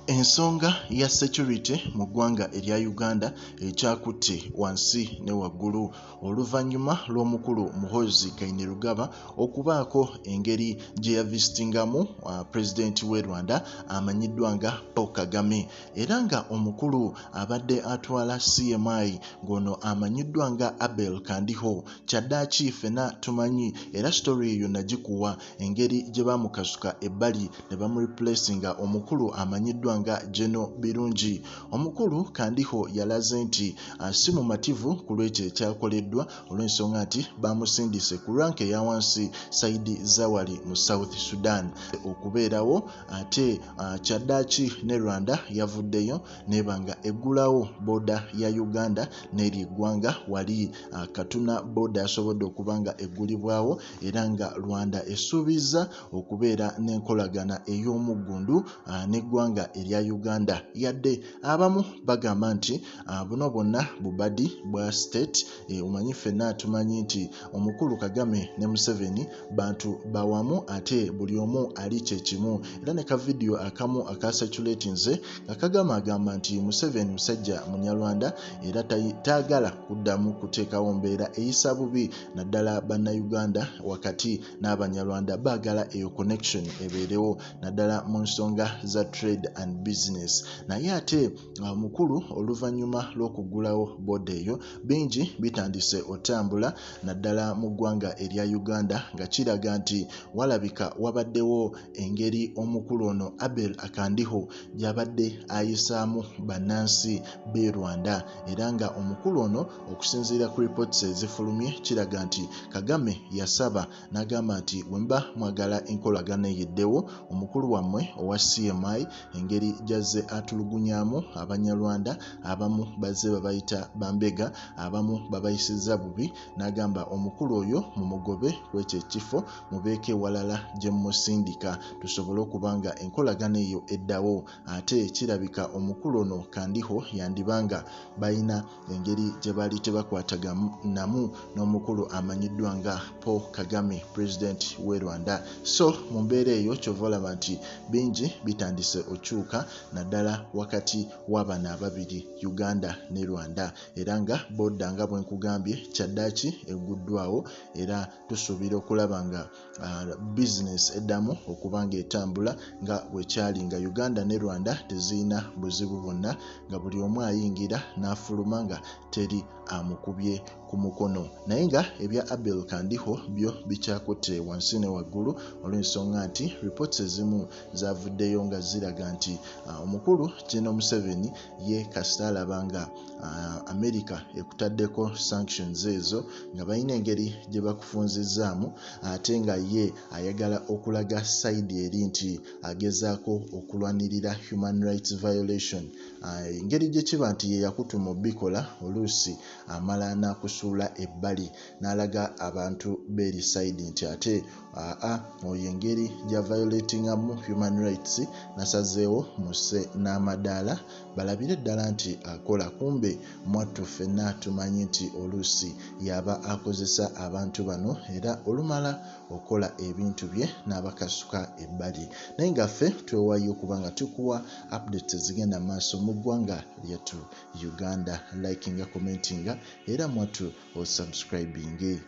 Ensonga ya security mu ggwanga erya Uganda ekyakutte wansi ne waggulu oluvannyuma lw'omukulu Muhoozi Kainerugaba okubaako engeri gye yavisitingamu President w'e Rwanda amanyiddwa nga Paul Kagame, era nga omukulu abadde atwala CMI ng'ono amanyiddwa nga Abel Kandiho kyaddaaki ffenna tumanyi, era story eyo nagikuwa engeri gye baamukasuka ebbali ne bamureplacinga omukulu amanyiddwa nga Geno birungi. Omukulu Kandiho yalaze nti si mumativu ku lw'ekyo ekyakoleddwa olw'ensonga nti bamusindise ku rank eya wansi saidi zawali mu South Sudan okubeerawo, ate kyaddaaki ne Rwanda yavuddeyo nebanga eggulawo boda ya Uganda n'eri eggwanga wali Katuna boda yasobodde okuba nga eggulibwawo, era nga Rwanda esuubizza okubeera n'enkolagana ey'omuggundu n'eggwanga erya Uganda, yadde abamu bagamba nti buno bwonna bubadi bwa state. Omanyi ffenna tumanyi nti omukulu Kagame ne Museveni bantu bawamu ate buli omu ali kyekimu, era ne ka video akamu akasatulatinze nga Kagame agamba nti Museveni musajja munyarwanda era taagala kuddamu kuteekawo mbeera eyisa bubi naddala bannayuganda wakati n'abanyarwanda, baagala eyo connection ebeerewo naddala mu nsonga za trade and business. Naye ate omukulu oluvannyuma lw'okuggulawo boda eyo bingi bitandise otambula naddala mu ggwanga erya Uganda, nga kiraga nti walabika wabaddewo engeri omukulu ono Abel Kandiho gy'abadde ayisaamu bannansi b'e Rwanda, era nga omukulu ono okusinziira ku reports ezifulumye kiraga nti Kagame yasaba n'agamba nti wemba mwagala enkolagana eyeddewo omukulu wammwe owa CMI engeri jazze atulugunyaamu abanyarwanda, abamu bazze babayita bambega, abamu babayisiza bubi, n'agamba omukulu oyo mumugobe kw'ekyo ekifo mubeeke walala gye musindika tusobole okubanga enkolagana eyo eddawo. Ate kirabika omukulu ono Kandiho yandibanga balina engeri gye baali tebakwataganamu n'omukulu amanyiddwa nga Paul Kagame, President w'e Rwanda. So mu mbeera eyo kyova olaba nti bingi bitandise okyuka naddala wakati w'abana ababiri Uganda ne Rwanda, era nga boda nga bwe nkugambye kyaddaaki egguddwawo, era tusuubira okulaba nga business eddamu okuba nga etambula nga bwekyali, nga Uganda ne Rwanda tezirina buzibu bwonna, nga buli omu ayingira n'afuluma nga teri amukubye ku mukono. Naye nga ebya Abel Kandiho byo bikyakutte wansi ne waggulu olw'ensonga nti reports ezimu zavuddeyo nga ziraga nti omukulu Gen Museveni ye kasita alaba nga America ekutaddeko sanctions ezo nga balina engeri gye bakufunzizzaamu, ate nga ye ayagala okulaga side eri nti agezaako okulwanirira human rights violation. Engeri gye kiba nti ye yakutuma obikola oluusi amala n'akusuula ebbali n'alaga abantu b'eri side nti ate oyo engeri gya violatingamu human rights nasazeewo musse n'amadaala balabire ddala nti akola, kumbe mwattu ffenna tumanyi nti oluusi yaba akozesa abantu bano, era olumala okola ebintu bye n'abakasuka ebbali. Naye nga ffe twewaayo okuba nga tukuwa updates ezigenda maaso mu ggwanga lyattu Uganda, likinga, commentinga era mwattu osubscribinge.